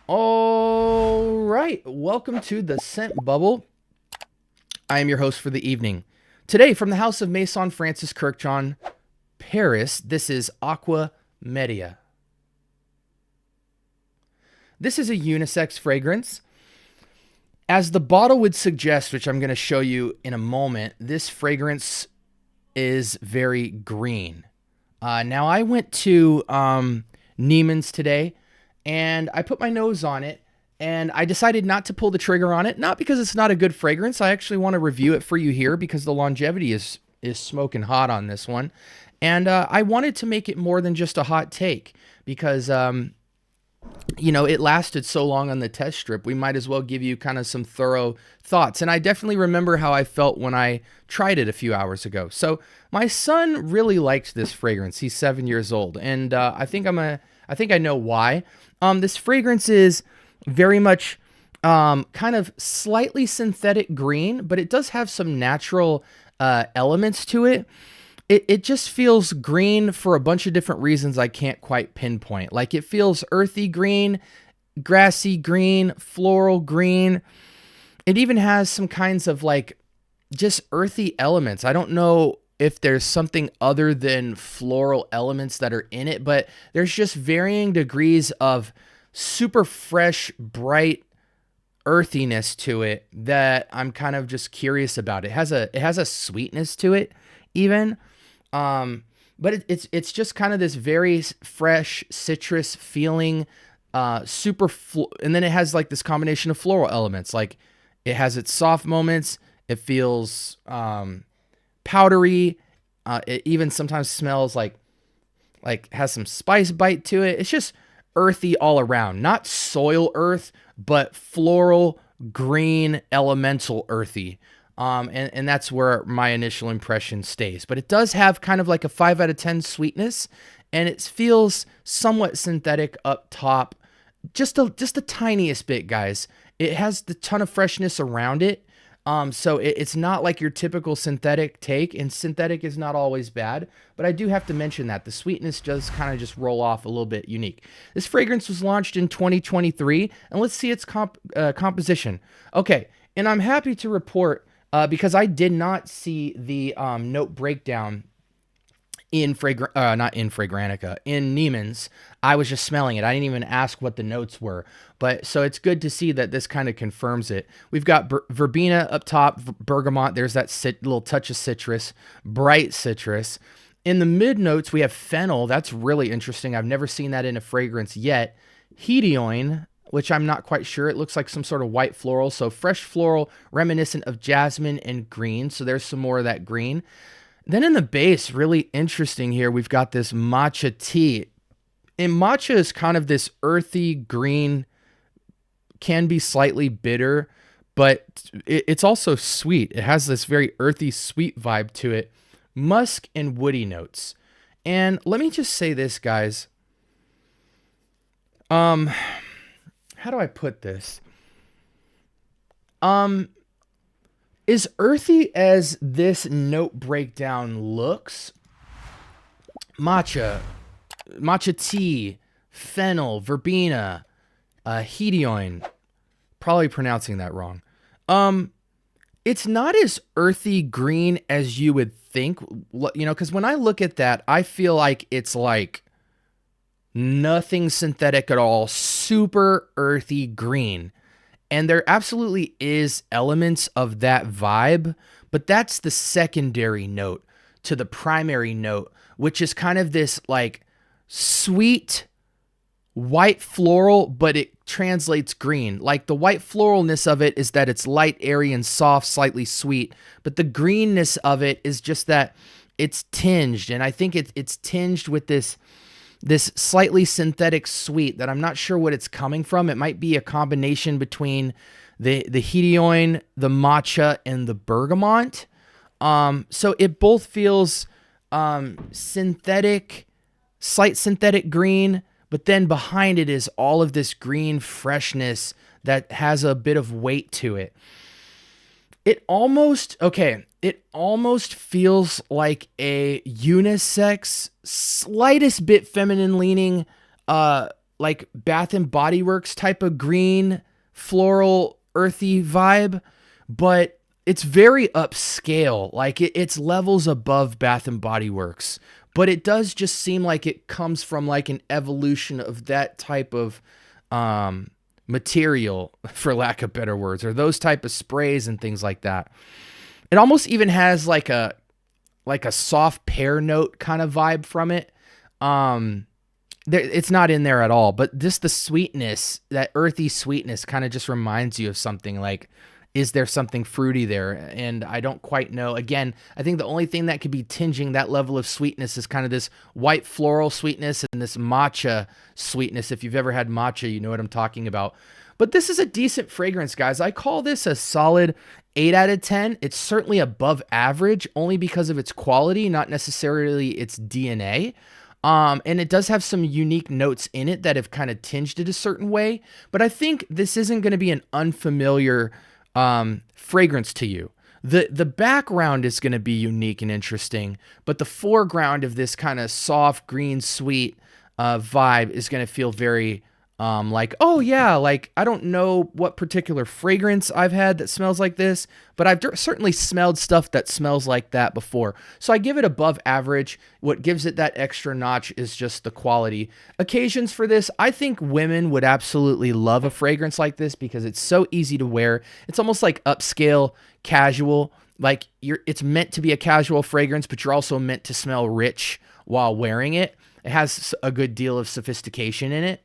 All right, welcome to the Scent Bubble. I am your host for the evening. Today, from the house of Maison Francis Kirkjohn, Paris, this is Aqua Media. This is a unisex fragrance. As the bottle would suggest, which I'm going to show you in a moment, this fragrance is very green. Now, I went to Neiman's today, and I put my nose on it, and I decided not to pull the trigger on it, not because it's not a good fragrance. I actually want to review it for you here because the longevity is smoking hot on this one. And I wanted to make it more than just a hot take because, it lasted so long on the test strip. We might as well give you kind of some thorough thoughts. And I definitely remember how I felt when I tried it a few hours ago. So my son really liked this fragrance. He's 7 years old, and I think I know why. This fragrance is very much kind of slightly synthetic green, but it does have some natural elements to it. It just feels green for a bunch of different reasons I can't quite pinpoint. Like, it feels earthy green, grassy green, floral green. It even has some kinds of like just earthy elements. I don't know if there's something other than floral elements that are in it, but there's just varying degrees of super fresh, bright earthiness to it that I'm kind of just curious about. It has a sweetness to it even. But it's just kind of this very fresh citrus feeling, and then it has like this combination of floral elements. Like, it has its soft moments. It feels powdery. It even sometimes smells like has some spice bite to it. It's just earthy all around. Not soil earth, but floral, green, elemental earthy. And that's where my initial impression stays. But it does have kind of like a 5 out of 10 sweetness, and it feels somewhat synthetic up top. Just the tiniest bit, guys. It has the ton of freshness around it. So it's not like your typical synthetic take, and synthetic is not always bad, but I do have to mention that the sweetness does kind of just roll off a little bit unique. This fragrance was launched in 2023, and let's see its composition. Okay, and I'm happy to report, because I did not see the note breakdown in not in Fragrantica, in Neiman's. I was just smelling it. I didn't even ask what the notes were. But so it's good to see that this kind of confirms it. We've got verbena up top, bergamot. There's that little touch of citrus, bright citrus. In the mid notes, we have fennel. That's really interesting. I've never seen that in a fragrance yet. Hedioin, which I'm not quite sure. It looks like some sort of white floral. So fresh floral, reminiscent of jasmine and green. So there's some more of that green. Then in the base, really interesting here, we've got this matcha tea. And matcha is kind of this earthy green, can be slightly bitter, but it's also sweet. It has this very earthy, sweet vibe to it. Musk and woody notes. And let me just say this, guys. How do I put this? As earthy as this note breakdown looks, matcha tea, fennel, verbena, hedioin, probably pronouncing that wrong. It's not as earthy green as you would think, because when I look at that, I feel like it's like nothing synthetic at all, super earthy green. And there absolutely is elements of that vibe, but that's the secondary note to the primary note, which is kind of this like sweet white floral, but it translates green. Like, the white floralness of it is that it's light, airy, and soft, slightly sweet, but the greenness of it is just that it's tinged, and I think it's tinged with this slightly synthetic sweet that I'm not sure what it's coming from. It might be a combination between the hedioin, the matcha, and the bergamot. So it both feels synthetic, slight synthetic green, but then behind it is all of this green freshness that has a bit of weight to it. It almost feels like a unisex, slightest bit feminine leaning, like Bath and Body Works type of green, floral, earthy vibe, but it's very upscale. Like it's levels above Bath and Body Works, but it does just seem like it comes from like an evolution of that type of material, for lack of better words, or those type of sprays and things like that. It almost even has like a soft pear note kind of vibe from it. It's not in there at all, but just the sweetness, that earthy sweetness kind of just reminds you of something. Like, is there something fruity there? And I don't quite know. Again, I think the only thing that could be tinging that level of sweetness is kind of this white floral sweetness and this matcha sweetness. If you've ever had matcha, you know what I'm talking about. But this is a decent fragrance, guys. I call this a solid 8 out of 10. It's certainly above average, only because of its quality, not necessarily its DNA. And it does have some unique notes in it that have kind of tinged it a certain way. But I think this isn't going to be an unfamiliar fragrance to you. The background is going to be unique and interesting, but the foreground of this kind of soft, green, sweet vibe is going to feel very like, oh yeah, like I don't know what particular fragrance I've had that smells like this, but I've certainly smelled stuff that smells like that before. So I give it above average. What gives it that extra notch is just the quality. Occasions for this, I think women would absolutely love a fragrance like this because it's so easy to wear. It's almost like upscale, casual. Like it's meant to be a casual fragrance, but you're also meant to smell rich while wearing it. It has a good deal of sophistication in it.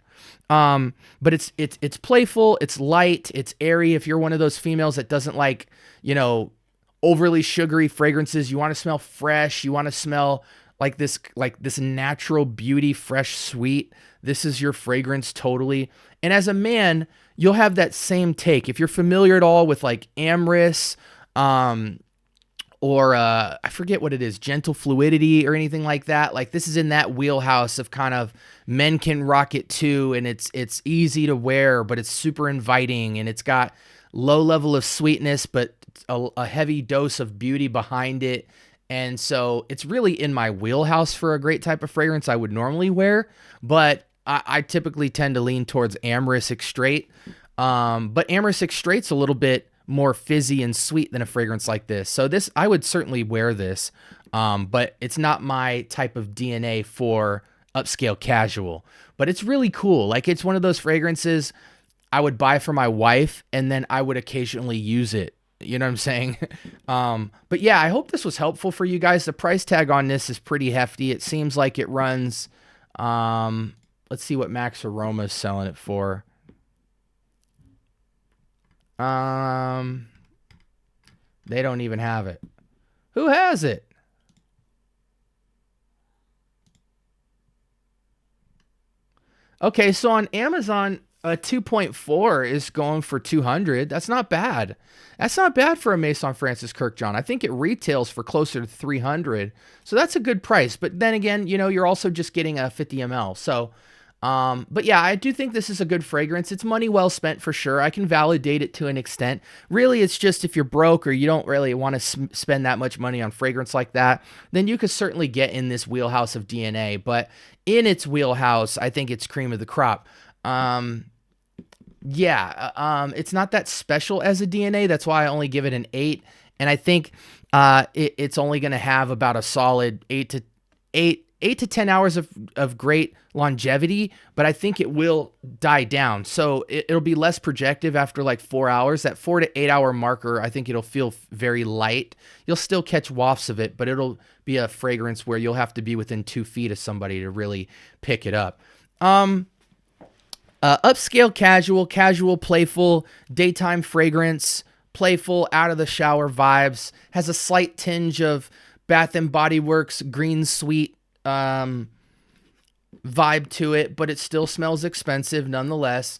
But it's playful, it's light, it's airy. If you're one of those females that doesn't like, you know, overly sugary fragrances, you want to smell fresh, you want to smell like this natural beauty, fresh, sweet. This is your fragrance totally. And as a man, you'll have that same take. If you're familiar at all with like Amyris, or I forget what it is, gentle fluidity or anything like that. Like this is in that wheelhouse of kind of men can rock it too, and it's easy to wear, but it's super inviting, and it's got low level of sweetness, but a heavy dose of beauty behind it. And so it's really in my wheelhouse for a great type of fragrance I would normally wear, but I typically tend to lean towards Amyris Extrait. But Amyris Extrait's a little bit more fizzy and sweet than a fragrance like this. So this, I would certainly wear this, but it's not my type of DNA for upscale casual. But it's really cool. Like it's one of those fragrances I would buy for my wife, and then I would occasionally use it. You know what I'm saying? But yeah, I hope this was helpful for you guys. The price tag on this is pretty hefty. It seems like it runs, let's see what Max Aroma is selling it for. They don't even have it. Who has it? Okay, so on Amazon, a 2.4 is going for 200. That's not bad. That's not bad for a Maison Francis Kirkjohn. I think it retails for closer to 300. So that's a good price. But then again, you know, you're also just getting a 50 ml. So but yeah, I do think this is a good fragrance. It's money well spent for sure. I can validate it to an extent. Really, it's just if you're broke or you don't really want to spend that much money on fragrance like that, then you could certainly get in this wheelhouse of DNA. But in its wheelhouse, I think it's cream of the crop. It's not that special as a DNA. That's why I only give it an 8. And I think it's only going to have about a solid 8 to 10 hours of great longevity, but I think it will die down. So it'll be less projective after like 4 hours. That 4 to 8 hour marker, I think it'll feel very light. You'll still catch wafts of it, but it'll be a fragrance where you'll have to be within 2 feet of somebody to really pick it up. Upscale casual, playful, daytime fragrance, playful, out of the shower vibes, has a slight tinge of Bath and Body Works green sweet vibe to it, but it still smells expensive nonetheless.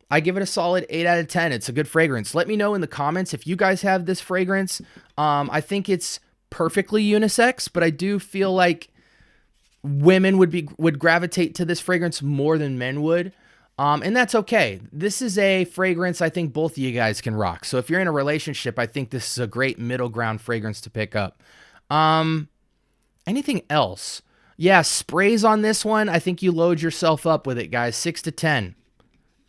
I give it a solid 8 out of 10. It's a good fragrance. Let me know in the comments if you guys have this fragrance. I think it's perfectly unisex, but I do feel like women would gravitate to this fragrance more than men would. And that's okay. This is a fragrance I think both of you guys can rock. So if you're in a relationship, I think this is a great middle ground fragrance to pick up. Anything else? Yeah, sprays on this one, I think you load yourself up with it, guys. 6 to 10.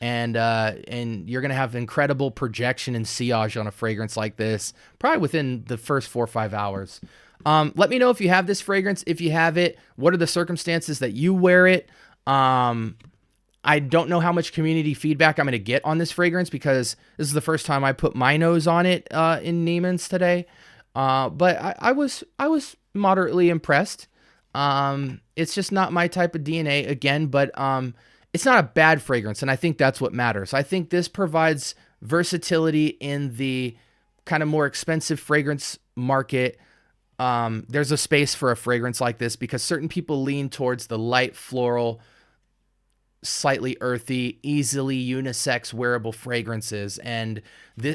And you're gonna have incredible projection and sillage on a fragrance like this, probably within the first 4 or 5 hours. Let me know if you have this fragrance. If you have it, what are the circumstances that you wear it? I don't know how much community feedback I'm gonna get on this fragrance because this is the first time I put my nose on it in Neiman's today. But I was moderately impressed. It's just not my type of DNA again, but it's not a bad fragrance, and I think that's what matters. I think this provides versatility in the kind of more expensive fragrance market. There's a space for a fragrance like this because certain people lean towards the light floral, slightly earthy, easily unisex wearable fragrances. And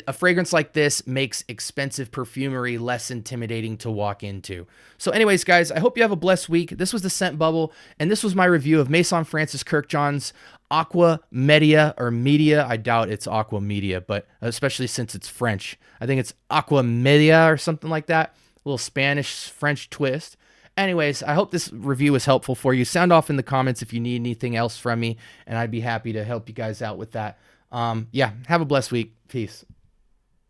a fragrance like this makes expensive perfumery less intimidating to walk into. So anyways, guys, I hope you have a blessed week. This was the Scent Bubble, and this was my review of Maison Francis Kurkdjian's Aqua Media or Media. I doubt it's Aqua Media, but especially since it's French. I think it's Aqua Media or something like that. A little Spanish-French twist. Anyways, I hope this review was helpful for you. Sound off in the comments if you need anything else from me, and I'd be happy to help you guys out with that. Yeah, have a blessed week. Peace.